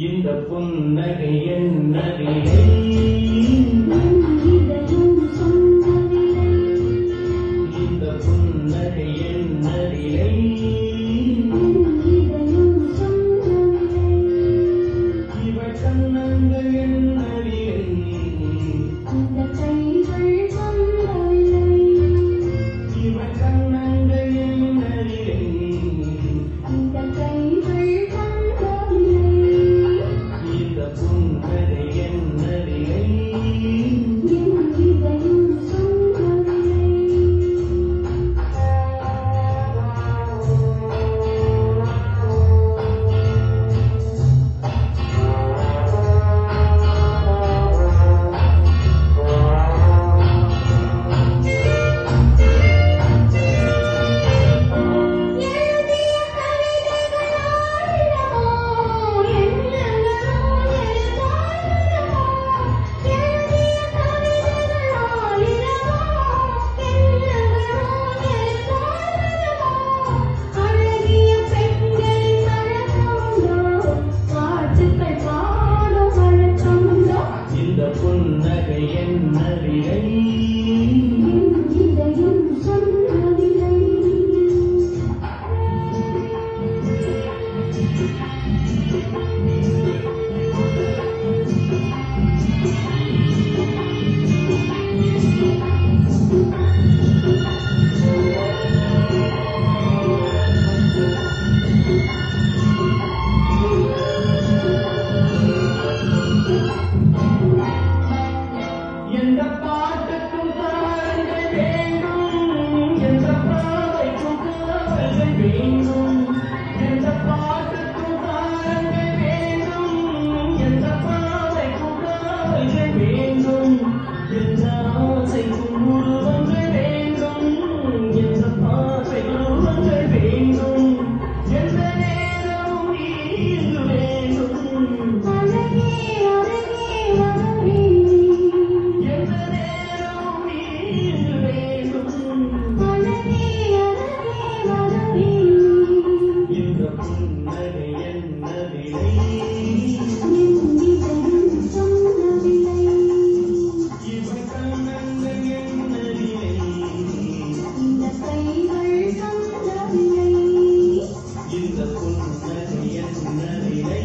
இந்த புன்னகை என்னதிலே இந்த புன்னகை என்னதிலே இவள் கண்ணங்கள் என்னதிலே இவள் கண்ணங்கள் என்னதிலே இந்த புன்னகை என்னதிலே எந்த பாட்டுக்கும் தாரங்கள் வேண்டும் எந்த பாதைக்கும் காவல்கள் வேண்டும் எந்த பாட்டுக்கும் தாரங்கள் வேண்டும் எந்த பாதைக்கும் காவல்கள் வேண்டும் எந்த ஆசைக்கும் உருவங்கள் வேண்டும் எந்த பாசை உருவங்கள் வேண்டும் எந்த நேரமும் நீங்கு வேண்டும் இந்த புன்னகை என்னதிலே இவள் கண்ணங்கள் என்னதிலே இந்த புன்னகை என்னதிலே